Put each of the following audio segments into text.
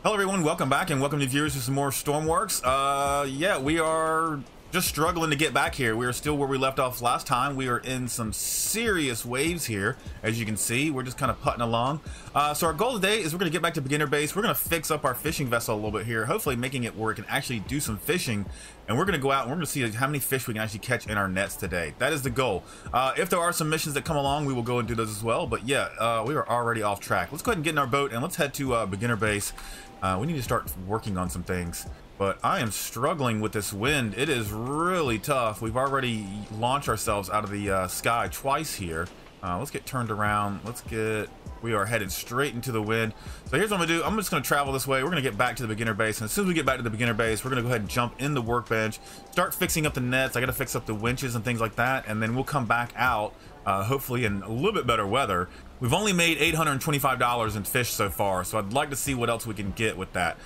Hello everyone, welcome back and welcome to viewers to some more Stormworks. Yeah, we are just struggling to get back here. We are still where we left off last time. We are in some serious waves here. As you can see, we're just kind of putting along. So our goal today is we're going to get back to beginner base. We're going to fix up our fishing vessel a little bit here, hopefully making it where we can actually do some fishing. And we're going to go out and we're going to see how many fish we can actually catch in our nets today. That is the goal. If there are some missions that come along, we will go and do those as well. But yeah, we are already off track. Let's go ahead and get in our boat and let's head to beginner base. We need to start working on some things, but I am struggling with this wind. It is really tough. We've already launched ourselves out of the sky twice here. Let's get turned around. We are headed straight into the wind. So here's what I'm gonna do. I'm just gonna travel this way. We're gonna get back to the beginner base, and as soon as we get back to the beginner base, we're gonna go ahead and jump in the workbench, start fixing up the nets. I gotta fix up the winches and things like that, and then we'll come back out, hopefully in a little bit better weather. We've only made $825 in fish so far, so I'd like to see what else we can get with that.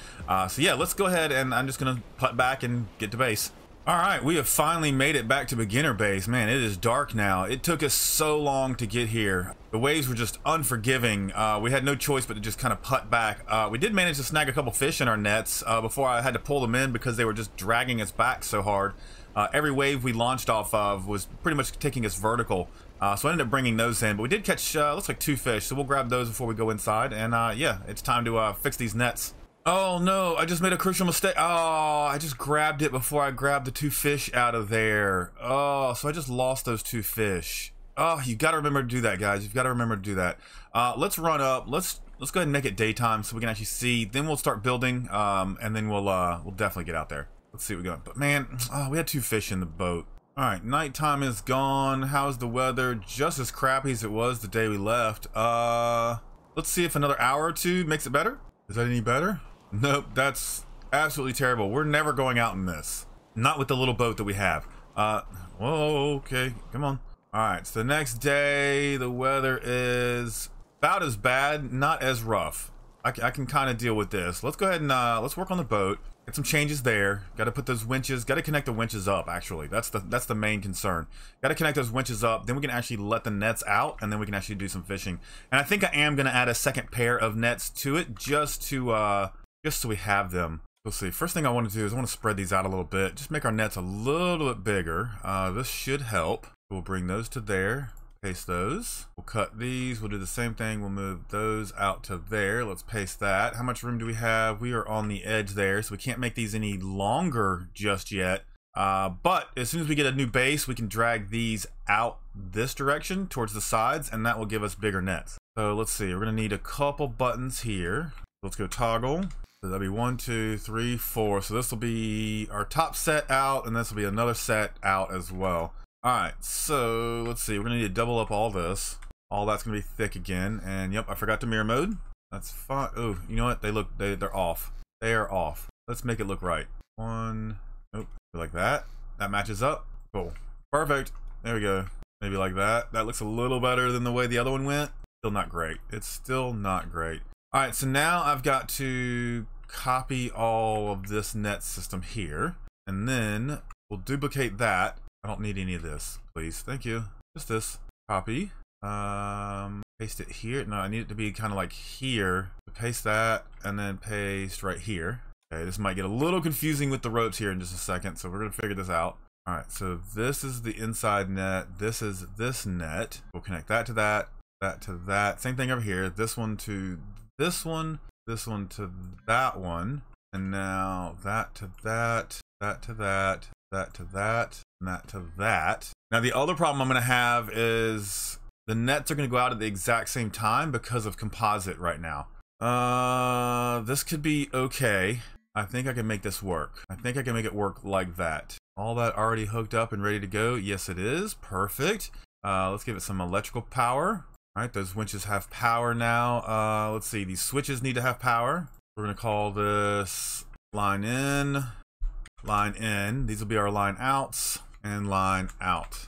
So yeah, let's go ahead and I'm just gonna putt back and get to base. All right, we have finally made it back to beginner base. Man, it is dark now. It took us so long to get here. The waves were just unforgiving. We had no choice but to just kind of putt back. We did manage to snag a couple fish in our nets before I had to pull them in because they were just dragging us back so hard. Every wave we launched off of was pretty much taking us vertical. So I ended up bringing those in, but we did catch, looks like 2 fish. So we'll grab those before we go inside. And yeah, it's time to fix these nets. Oh no, I just made a crucial mistake. Oh, I just grabbed it before I grabbed the 2 fish out of there. Oh, so I just lost those 2 fish. Oh, you got to remember to do that, guys. You've got to remember to do that. Let's run up. Let's go ahead and make it daytime so we can actually see. Then we'll start building, and then we'll definitely get out there. Let's see what we got. But man, we had 2 fish in the boat. All right, nighttime is gone. How's the weather? Just as crappy as it was the day we left. Let's see if another hour or 2 makes it better. Is that any better? Nope, that's absolutely terrible. We're never going out in this. Not with the little boat that we have. Whoa, okay, come on. All right, so the next day, the weather is about as bad, not as rough. I can kind of deal with this. Let's go ahead and let's work on the boat. Get some changes there. Got to put those winches. Got to connect the winches up. Actually, that's the main concern. Got to connect those winches up. Then we can actually let the nets out, and then we can actually do some fishing. And I think I am gonna add a second pair of nets to it, just so we have them. Let's see. First thing I want to do is I want to spread these out a little bit. Just make our nets a little bit bigger. This should help. We'll bring those to there. Paste those. We'll cut these. We'll do the same thing. We'll move those out to there. Let's paste that. How much room do we have? We are on the edge there, so we can't make these any longer just yet. But as soon as we get a new base, we can drag these out this direction towards the sides, and that will give us bigger nets. So let's see. We're going to need a couple buttons here. Let's go toggle. So that'll be 1, 2, 3, 4. So this will be our top set out, and this will be another set out as well. All right, so let's see. We're gonna need to double up all this. All that's gonna be thick again. And yep, I forgot the mirror mode. That's fine. Oh, you know what? They're off. They are off. Let's make it look right. One. Nope. Like that. That matches up. Cool. Perfect. There we go. Maybe like that. That looks a little better than the way the other one went. Still not great. It's still not great. All right, so now I've got to copy all of this net system here, and then we'll duplicate that. I don't need any of this, please. Thank you. Just this. Copy. Paste it here. No, I need it to be kind of like here. Paste that, and then paste right here. Okay, this might get a little confusing with the ropes here in just a second, so we're gonna figure this out. All right, so this is the inside net. This is this net. We'll connect that to that, that to that. Same thing over here. This one to this one to that one, and now that to that, that to that, that to that, and that to that. Now the other problem I'm going to have is the nets are going to go out at the exact same time because of composite right now. This could be okay. I think I can make this work. I think I can make it work like that. All that already hooked up and ready to go. Yes, it is. Perfect. Let's give it some electrical power. All right, those winches have power now. Let's see, these switches need to have power. We're going to call this line in, line in. These will be our line outs and line out.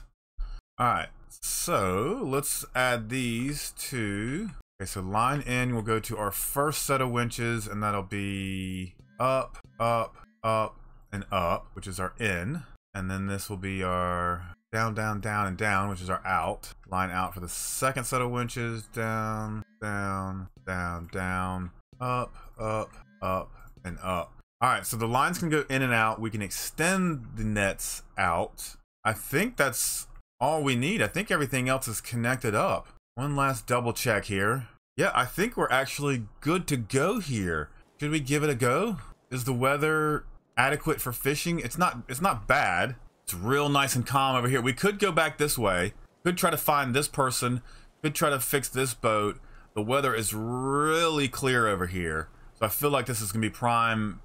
All right, so let's add these to, okay, so line in will go to our first set of winches, and that'll be up, up, up, and up, which is our in. And then this will be our down, down, down, and down, which is our out. Line out for the second set of winches. Down, down, down, down, up, up, up, and up. All right, so the lines can go in and out. We can extend the nets out. I think that's all we need. I think everything else is connected up. One last double check here. Yeah, I think we're actually good to go here. Should we give it a go? Is the weather adequate for fishing? It's not bad. It's real nice and calm over here. We could go back this way. Could try to find this person. Could try to fix this boat. The weather is really clear over here. So I feel like this is gonna be prime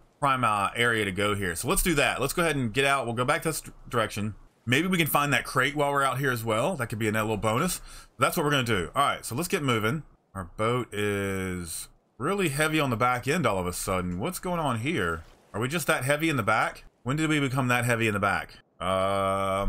area to go here. So let's do that. Let's go ahead and get out. We'll go back this direction. Maybe we can find that crate while we're out here as well. That could be a little bonus. That's what we're gonna do. All right, so let's get moving. Our boat is really heavy on the back end all of a sudden. What's going on here? Are we just that heavy in the back? When did we become that heavy in the back? I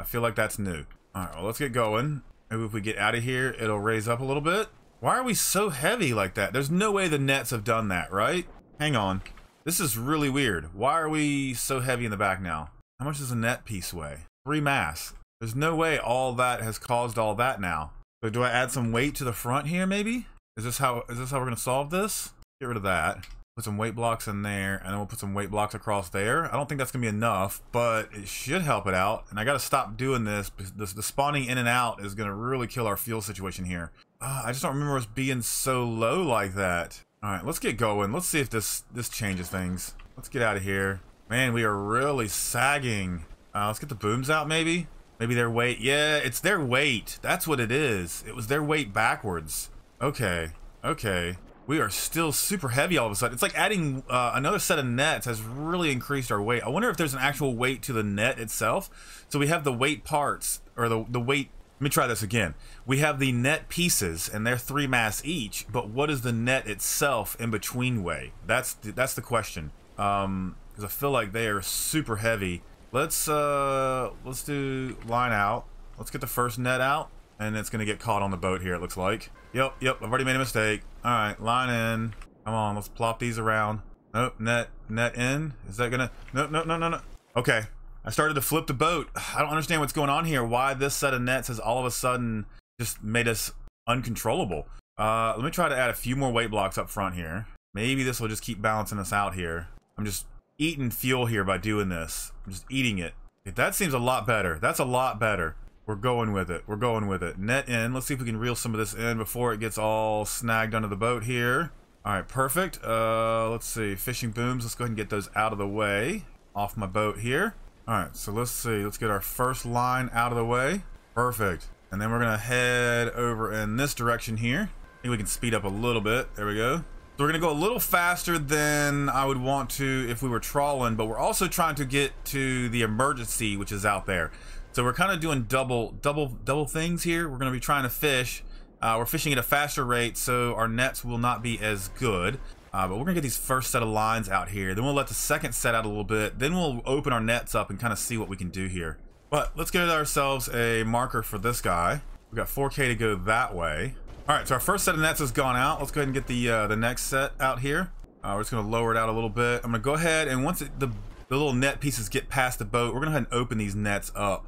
feel like that's new. All right, well, let's get going. Maybe if we get out of here, it'll raise up a little bit. Why are we so heavy like that? There's no way the nets have done that, right? Hang on. This is really weird. Why are we so heavy in the back now? How much does a net piece weigh? 3 mass. There's no way all that has caused all that now. So do I add some weight to the front here, maybe? Is this how we're gonna solve this? Get rid of that. Put some weight blocks in there, and then we'll put some weight blocks across there. I don't think that's gonna be enough, but it should help it out. And I gotta stop doing this. The spawning in and out is gonna really kill our fuel situation here. I just don't remember us being so low like that. All right, let's get going. Let's see if this changes things. Let's get out of here. Man, we are really sagging. Let's get the booms out, maybe. Maybe their weight. Yeah, it's their weight. That's what it is. It was their weight backwards. Okay. Okay. We are still super heavy all of a sudden. It's like adding another set of nets has really increased our weight. I wonder if there's an actual weight to the net itself. So we have the weight parts, or the weight. Let me try this again. We have the net pieces, and they're 3 mass each. But what is the net itself in between weigh? That's the question. Because I feel like they are super heavy. Let's do line out. Let's get the first net out, and it's gonna get caught on the boat here. It looks like. Yep. I've already made a mistake. All right, line in. Come on, let's plop these around. Nope, net in. Is that gonna? No. Okay. I started to flip the boat. I don't understand what's going on here. Why this set of nets has all of a sudden just made us uncontrollable. Let me try to add a few more weight blocks up front here. Maybe this will just keep balancing us out here. I'm just eating fuel here by doing this. I'm just eating it. That seems a lot better. That's a lot better. We're going with it. We're going with it. Net in. Let's see if we can reel some of this in before it gets all snagged under the boat here. All right, perfect. Let's see. Fishing booms. Let's go ahead and get those out of the way. Off my boat here. All right, so let's see. Let's get our first line out of the way. Perfect. And then we're going to head over in this direction here. I think we can speed up a little bit. There we go. So we're going to go a little faster than I would want to if we were trawling, but we're also trying to get to the emergency, which is out there. So we're kind of doing double things here. We're going to be trying to fish. We're fishing at a faster rate, so our nets will not be as good. But we're gonna get these first set of lines out here. Then we'll let the second set out a little bit. Then we'll open our nets up and kind of see what we can do here. But let's get ourselves a marker for this guy. We got 4K to go that way. All right, so our first set of nets has gone out. Let's go ahead and get the next set out here. We're just gonna lower it out a little bit. I'm gonna go ahead and once the little net pieces get past the boat, we're gonna go ahead and open these nets up.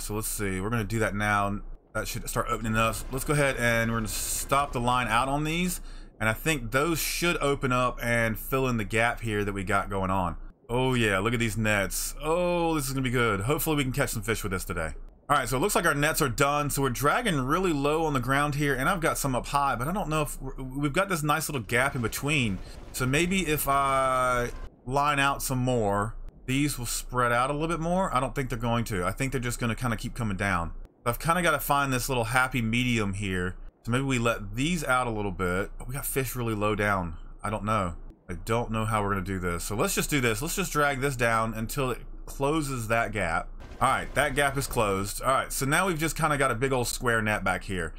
So let's see. We're gonna do that now. That should start opening up. Let's go ahead and we're gonna stop the line out on these. And I think those should open up and fill in the gap here that we got going on. Oh yeah, look at these nets. Oh, this is gonna be good. Hopefully we can catch some fish with this today. All right, so it looks like our nets are done. So we're dragging really low on the ground here, and I've got some up high, but I don't know if we've got this nice little gap in between. So maybe if I line out some more, these will spread out a little bit more. I don't think they're going to. I think they're just gonna kind of keep coming down. So I've kind of got to find this little happy medium here. So maybe we let these out a little bit, but we got fish really low down. I don't know. I don't know how we're gonna do this. So let's just do this. Let's just drag this down until it closes that gap. All right, that gap is closed. All right, so now we've just kind of got a big old square net back here.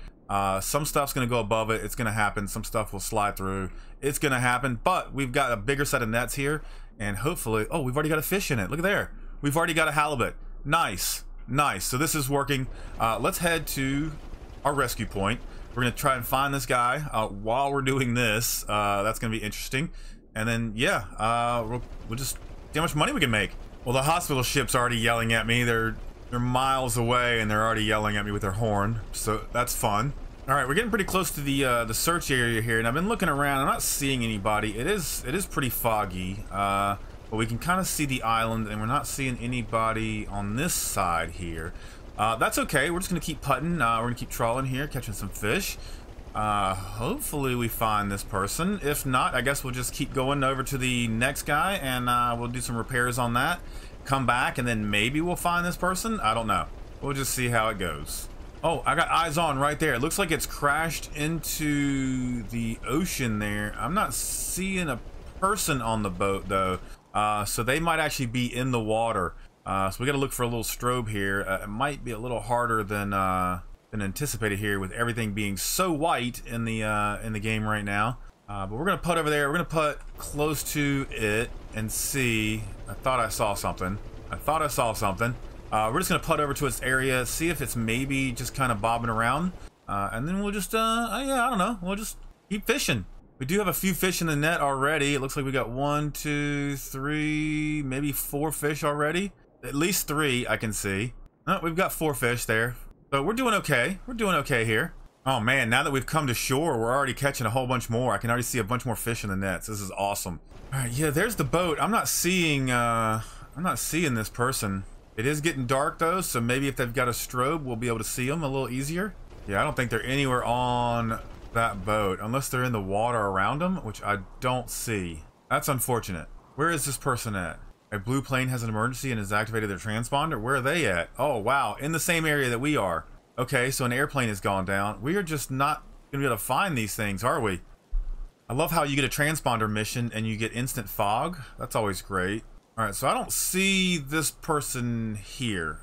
Some stuff's gonna go above it. It's gonna happen. Some stuff will slide through. It's gonna happen, but we've got a bigger set of nets here, and hopefully, oh, we've already got a fish in it. Look at there. We've already got a halibut. Nice, nice. So this is working. Let's head to our rescue point. We're gonna try and find this guy while we're doing this. That's gonna be interesting. And then, yeah, we'll just see how much money we can make. Well, the hospital ship's already yelling at me. They're miles away and they're already yelling at me with their horn. So that's fun. All right, we're getting pretty close to the search area here, and I've been looking around. I'm not seeing anybody. It is pretty foggy, but we can kind of see the island, and we're not seeing anybody on this side here. That's okay. We're just gonna keep putting. We're gonna keep trawling here, catching some fish. Hopefully we find this person. If not, I guess we'll just keep going over to the next guy, and we'll do some repairs on that. Come back, and then maybe we'll find this person. I don't know. We'll just see how it goes. Oh, I got eyes on right there. It looks like it's crashed into the ocean there. I'm not seeing a person on the boat though, so they might actually be in the water. So we got to look for a little strobe here. It might be a little harder than anticipated here, with everything being so white in the game right now. But we're gonna put over there. We're gonna put close to it and see. I thought I saw something. We're just gonna put over to its area, see if it's maybe just kind of bobbing around, and then we'll just yeah, I don't know, we'll just keep fishing. We do have a few fish in the net already. It looks like we got 1, 2, 3, maybe 4 fish already. At least 3 I can see. Oh, we've got 4 fish there, so we're doing okay. We're doing okay here. Oh man, now that we've come to shore, we're already catching a whole bunch more. I can already see a bunch more fish in the nets. This is awesome. All right, yeah, there's the boat. I'm not seeing this person. It is getting dark though, so maybe if they've got a strobe, we'll be able to see them a little easier. Yeah, I don't think they're anywhere on that boat, unless they're in the water around them, which I don't see. That's unfortunate. Where is this person at? A blue plane has an emergency and has activated their transponder. Where are they at? Oh, wow, in the same area that we are. Okay, so an airplane has gone down. We are just not gonna be able to find these things, are we? I love how you get a transponder mission and you get instant fog. That's always great. All right, so I don't see this person here.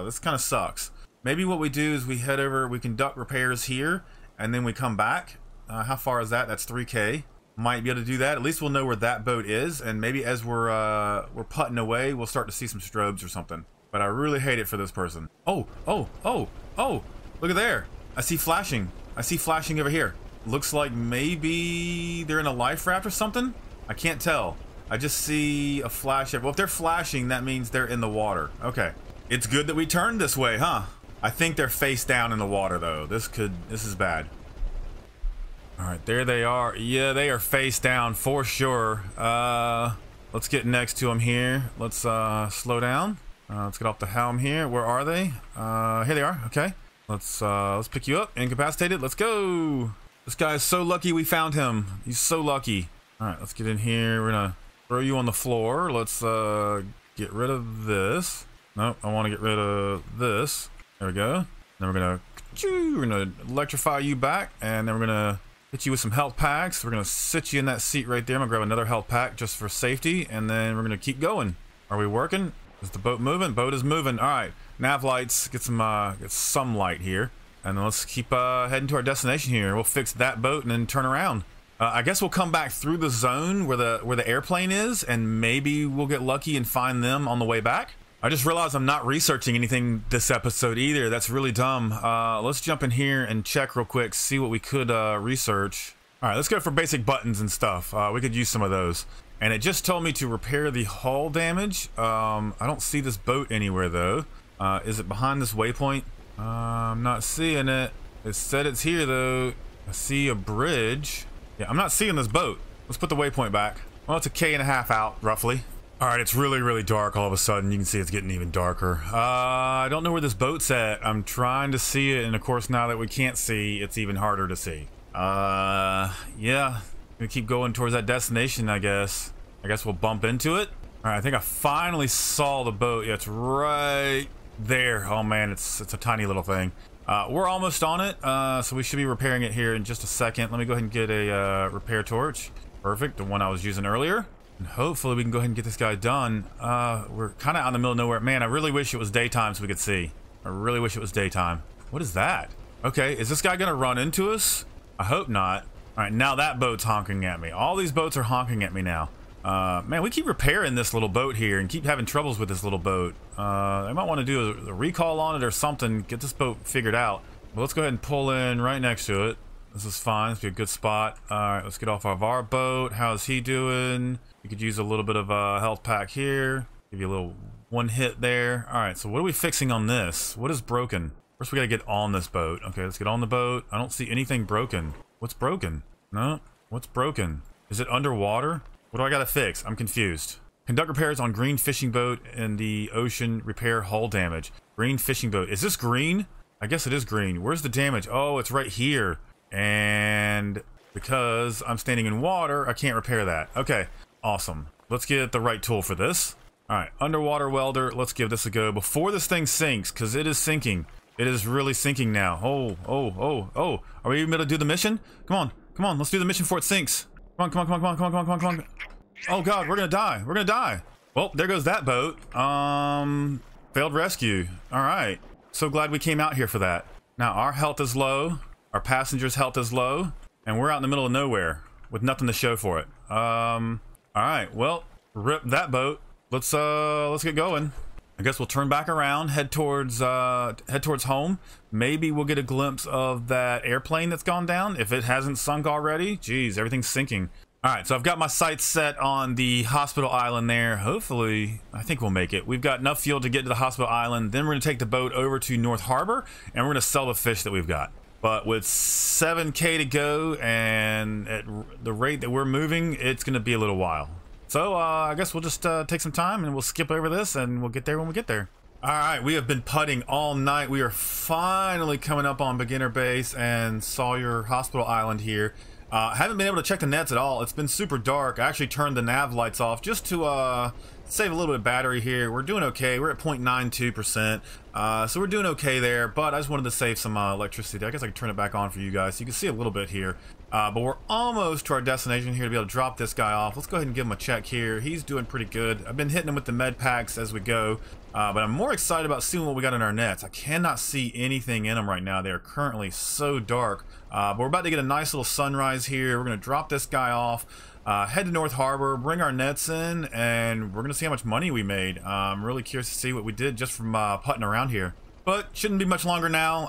This kind of sucks. Maybe what we do is we head over, we conduct repairs here, and then we come back. How far is that? That's 3K. Might be able to do that. At least we'll know where that boat is, and maybe as we're putting away, we'll start to see some strobes or something. But I really hate it for this person. Oh, look at there. I see flashing. I see flashing over here. Looks like maybe they're in a life raft or something. I can't tell. I just see a flash. Well, if they're flashing, that means they're in the water. Okay. It's good that we turned this way, huh? I think they're face down in the water, though. This is bad. All right, there they are. Yeah, they are face down for sure. Let's get next to them here. Let's slow down. Let's get off the helm here. Where are they? Here they are. Okay. Let's pick you up. Incapacitated. Let's go. This guy is so lucky we found him. He's so lucky. All right, let's get in here. We're gonna throw you on the floor. Let's get rid of this. Nope, I want to get rid of this. There we go. Then we're gonna electrify you back, and then we're gonna hit you with some health packs. We're gonna sit you in that seat right there. I'm gonna grab another health pack just for safety, and then we're gonna keep going. Are we working? Is the boat moving? Boat is moving. All right, nav lights. Get some light here, and then let's keep heading to our destination here. We'll fix that boat and then turn around. I guess we'll come back through the zone where the airplane is, and maybe we'll get lucky and find them on the way back. I just realized I'm not researching anything this episode either. That's really dumb. Let's jump in here and check real quick, see what we could research. All right, let's go for basic buttons and stuff. We could use some of those. And it just told me to repair the hull damage. I don't see this boat anywhere though. Is it behind this waypoint? I'm not seeing it. It said it's here though. I see a bridge. Yeah, I'm not seeing this boat. Let's put the waypoint back. Well, it's a K.5 out, roughly. All right, it's really, really dark all of a sudden. You can see it's getting even darker. I don't know where this boat's at. I'm trying to see it, and of course, now that we can't see, it's even harder to see. Yeah. Gonna keep going towards that destination, I guess. I guess we'll bump into it. All right, I think I finally saw the boat. Yeah, it's right there. Oh man, it's a tiny little thing. We're almost on it, so we should be repairing it here in just a second. Let me go ahead and get a repair torch. Perfect, the one I was using earlier. And hopefully we can go ahead and get this guy done. We're kind of out in the middle of nowhere. Man, I really wish it was daytime so we could see. I really wish it was daytime. What is that? Okay, is this guy gonna run into us? I hope not. All right, now that boat's honking at me. All these boats are honking at me now. Man, we keep repairing this little boat here and keep having troubles with this little boat. I might want to do a recall on it or something, get this boat figured out. But let's go ahead and pull in right next to it. This is fine. This will be a good spot. All right, let's get off of our boat. How's he doing? We could use a little bit of a health pack here. Give you a little one hit there. All right, so what are we fixing on this? What is broken? First, we gotta get on this boat. Okay, let's get on the boat. I don't see anything broken. What's broken? No? What's broken? Is it underwater? What do I gotta fix? I'm confused. Conduct repairs on green fishing boat in the ocean. Repair hull damage. Green fishing boat. Is this green? I guess it is green. Where's the damage? Oh, it's right here. And because I'm standing in water, I can't repair that. Okay, awesome. Let's get the right tool for this. All right, underwater welder. Let's give this a go before this thing sinks, because it is sinking. It is really sinking now. Oh. Are we even able to do the mission? Come on. Let's do the mission before it sinks. Come on. Oh God, we're gonna die. We're gonna die. Well, there goes that boat. Failed rescue. All right. So glad we came out here for that. Now our health is low. Our passengers' health is low, and we're out in the middle of nowhere with nothing to show for it. All right. Well, rip that boat. Let's get going. I guess we'll turn back around, head towards home. Maybe we'll get a glimpse of that airplane that's gone down if it hasn't sunk already. Jeez, everything's sinking. All right, so I've got my sights set on the hospital island there. Hopefully, I think we'll make it. We've got enough fuel to get to the hospital island. Then we're gonna take the boat over to North Harbor, and we're gonna sell the fish that we've got. But with 7K to go, and at the rate that we're moving, it's gonna be a little while. So I guess we'll just take some time and we'll skip over this and we'll get there when we get there. All right, we have been putting all night. We are finally coming up on beginner base and Sawyer Hospital Island here. Haven't been able to check the nets at all. It's been super dark. I actually turned the nav lights off just to save a little bit of battery here. We're doing okay. We're at 0.92%. So we're doing okay there, but I just wanted to save some electricity. I guess I can turn it back on for you guys so you can see a little bit here. But we're almost to our destination here to be able to drop this guy off. Let's go ahead and give him a check here. He's doing pretty good. I've been hitting him with the med packs as we go, but I'm more excited about seeing what we got in our nets. I cannot see anything in them right now. They're currently so dark, but we're about to get a nice little sunrise here. We're going to drop this guy off, head to North Harbor, bring our nets in, and we're going to see how much money we made. I'm really curious to see what we did just from putting around here. But shouldn't be much longer now.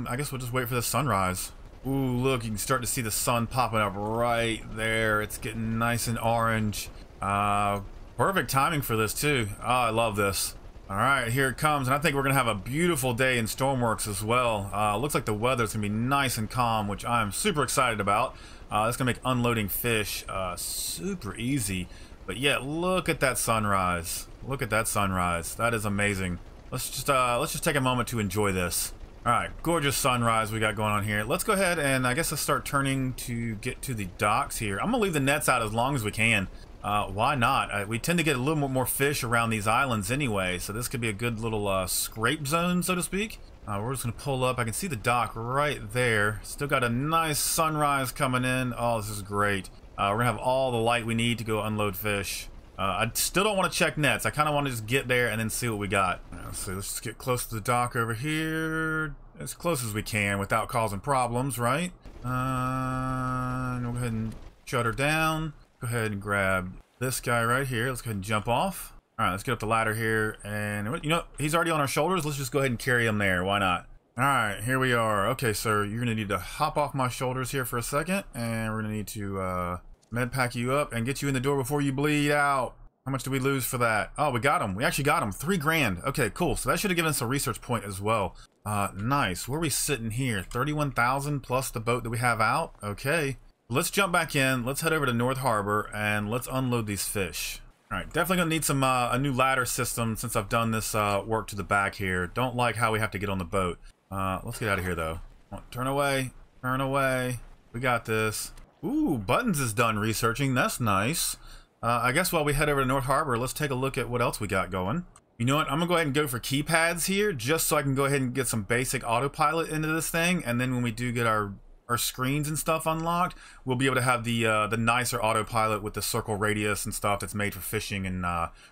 I guess we'll just wait for the sunrise. Ooh, look, you can start to see the sun popping up right there. It's getting nice and orange. Perfect timing for this too. Oh, I love this. All right, here it comes, and I think we're gonna have a beautiful day in Stormworks as well. Looks like the weather's gonna be nice and calm, which I'm super excited about. It's gonna make unloading fish super easy. But yeah, look at that sunrise. Look at that sunrise. That is amazing. Let's just take a moment to enjoy this. All right, gorgeous sunrise we got going on here. Let's go ahead and I guess let's start turning to get to the docks here. I'm gonna leave the nets out as long as we can. Why not? We tend to get a little more fish around these islands anyway, so this could be a good little scrape zone, so to speak. We're just gonna pull up. I can see the dock right there. Still got a nice sunrise coming in. Oh, this is great. We're gonna have all the light we need to go unload fish. I still don't want to check nets. I kind of want to just get there and then see what we got. Let's see. Let's just get close to the dock over here, as close as we can without causing problems, right? And we'll go ahead and shut her down. Go ahead and grab this guy right here. Let's go ahead and jump off. All right, let's get up the ladder here. And you know, he's already on our shoulders. Let's just go ahead and carry him there. Why not? All right, here we are. Okay, sir, you're gonna need to hop off my shoulders here for a second, and we're gonna need to med pack you up and get you in the door before you bleed out. How much do we lose for that? Oh, we got him. We actually got him. 3 grand. Okay, cool. So that should have given us a research point as well. Nice. Where are we sitting here? 31,000 plus the boat that we have out. Okay. Let's jump back in. Let's head over to North Harbor and let's unload these fish. All right. Definitely gonna need some a new ladder system since I've done this work to the back here. Don't like how we have to get on the boat. Let's get out of here though. Turn away. Turn away. We got this. Ooh, Buttons is done researching. That's nice. I guess while we head over to North Harbor, let's take a look at what else we got going. You know what? I'm gonna go ahead and go for keypads here, just so I can go ahead and get some basic autopilot into this thing, and then when we do get our screens and stuff unlocked, we'll be able to have the nicer autopilot with the circle radius and stuff that's made for fishing and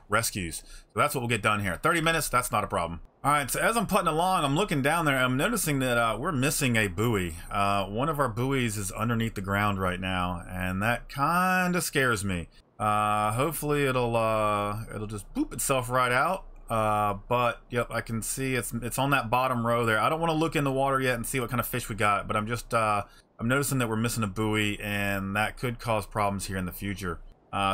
rescues. So that's what we'll get done here. 30 minutes, that's not a problem. All right, so as I'm putting along, I'm looking down there, I'm noticing that we're missing a buoy. One of our buoys is underneath the ground right now, and that kind of scares me. Hopefully it'll just boop itself right out. But yep, I can see it's on that bottom row there. I don't want to look in the water yet and see what kind of fish we got, but I'm just I'm noticing that we're missing a buoy, and that could cause problems here in the future.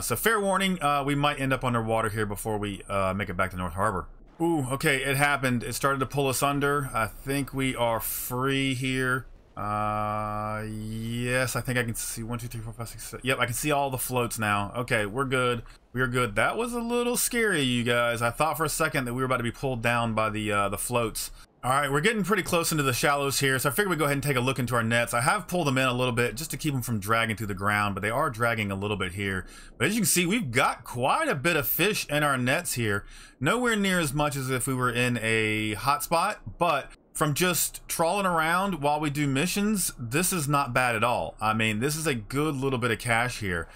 So fair warning, we might end up underwater here before we make it back to North Harbor. Ooh, okay, it happened. It started to pull us under. I think we are free here. Yes, I think I can see 1, 2, 3, 4, 5, 6, 7. Yep, I can see all the floats now. Okay, we're good. We're good. That was a little scary, you guys. I thought for a second that we were about to be pulled down by the floats. All right, we're getting pretty close into the shallows here, so I figured we'd go ahead and take a look into our nets. I have pulled them in a little bit just to keep them from dragging through the ground, but they are dragging a little bit here. But as you can see, we've got quite a bit of fish in our nets here. Nowhere near as much as if we were in a hotspot, but from just trawling around while we do missions, this is not bad at all. I mean, this is a good little bit of cash here.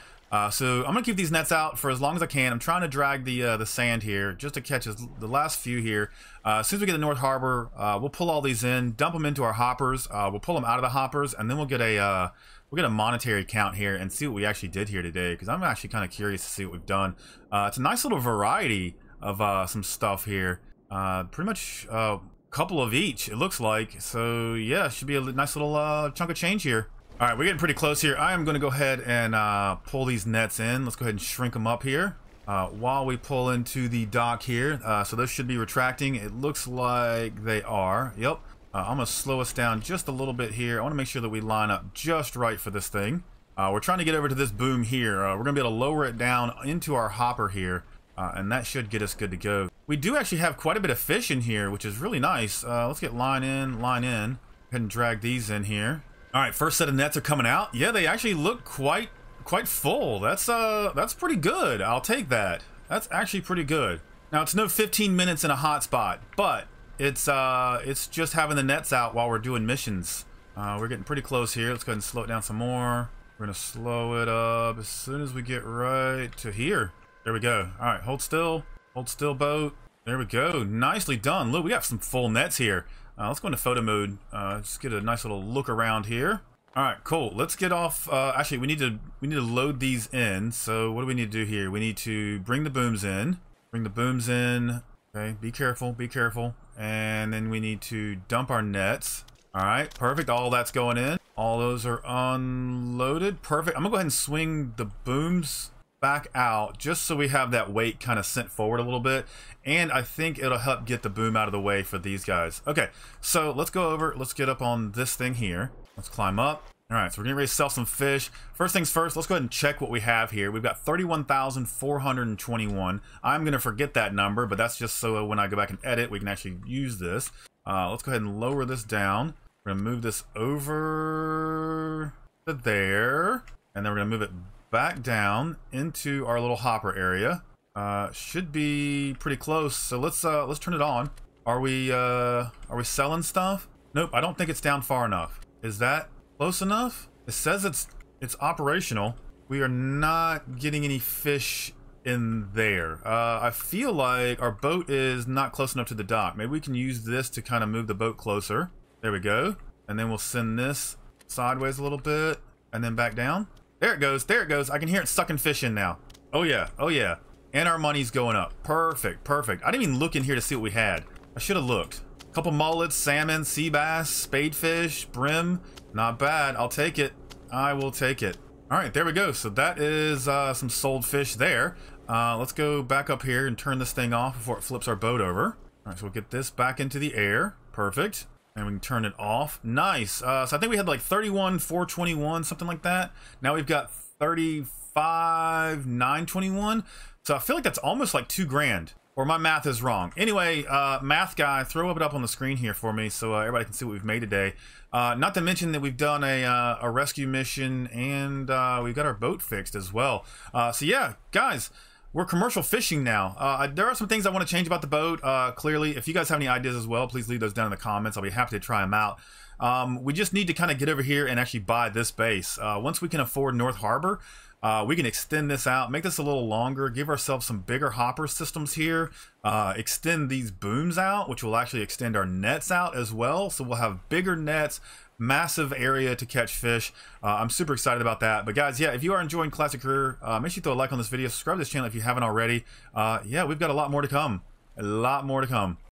So I'm gonna keep these nets out for as long as I can. I'm trying to drag the sand here just to catch the last few here. As soon as we get to North Harbor, we'll pull all these in, dump them into our hoppers. We'll pull them out of the hoppers, and then we'll get a monetary count here and see what we actually did here today. Because I'm actually kind of curious to see what we've done. It's a nice little variety of some stuff here. Pretty much a couple of each, it looks like. So yeah, should be a nice little chunk of change here. All right, we're getting pretty close here. I am going to go ahead and pull these nets in. Let's go ahead and shrink them up here while we pull into the dock here. So those should be retracting. It looks like they are. Yep. I'm going to slow us down just a little bit here. I want to make sure that we line up just right for this thing. We're trying to get over to this boom here. We're going to be able to lower it down into our hopper here. And that should get us good to go. We do actually have quite a bit of fish in here, which is really nice. Let's get line in, line in. Go ahead and drag these in here. All right, first set of nets are coming out. Yeah, they actually look quite full. That's pretty good. I'll take that. That's actually pretty good. Now it's no 15 minutes in a hotspot, but it's just having the nets out while we're doing missions. We're getting pretty close here. Let's go ahead and slow it down some more. We're gonna slow it up as soon as we get right to here. There we go. All right, hold still boat. There we go. Nicely done. Look, we got some full nets here. Let's go into photo mode. Just get a nice little look around here. All right, cool. Let's get off. Actually, we need to load these in. So what do we need to do here? We need to bring the booms in. Bring the booms in. Okay, be careful, be careful. And then we need to dump our nets. All right, perfect. All that's going in. All those are unloaded. Perfect. I'm gonna go ahead and swing the booms back out just so we have that weight kind of sent forward a little bit, and I think it'll help get the boom out of the way for these guys. Okay, so let's go over, let's get up on this thing here. Let's climb up. All right, so we're getting ready to sell some fish. First things first, let's go ahead and check what we have here. We've got 31,421. I'm gonna forget that number, but that's just so when I go back and edit, we can actually use this. Let's go ahead and lower this down. We're gonna move this over to there, and then we're gonna move it back down into our little hopper area. Should be pretty close. So let's turn it on. Are we selling stuff? Nope, I don't think it's down far enough. Is that close enough? It says it's operational. We are not getting any fish in there. I feel like our boat is not close enough to the dock. Maybe we can use this to kind of move the boat closer. There we go. And then we'll send this sideways a little bit and then back down. There it goes. There it goes. I can hear it sucking fish in now. Oh yeah. Oh yeah. And our money's going up. Perfect. Perfect. I didn't even look in here to see what we had. I should have looked. A couple mullets, salmon, sea bass, spadefish, brim. Not bad. I'll take it. I will take it. All right. There we go. So that is some sold fish there. Let's go back up here and turn this thing off before it flips our boat over. All right. So we'll get this back into the air. Perfect. And we can turn it off. Nice. So I think we had like 31,421, something like that. Now we've got 35,921. So I feel like that's almost like $2,000. Or my math is wrong. Anyway, math guy, throw it up on the screen here for me so everybody can see what we've made today. Not to mention that we've done a rescue mission, and we've got our boat fixed as well. So yeah, guys, we're commercial fishing now. There are some things I want to change about the boat. Clearly, if you guys have any ideas as well, please leave those down in the comments. I'll be happy to try them out. We just need to kind of get over here and actually buy this base. Once we can afford North Harbor, we can extend this out, make this a little longer, give ourselves some bigger hopper systems here, extend these booms out, which will actually extend our nets out as well. So we'll have bigger nets, massive area to catch fish. I'm super excited about that. But guys, yeah, if you are enjoying Classic Career, make sure you throw a like on this video, subscribe to this channel if you haven't already. Yeah, we've got a lot more to come. A lot more to come.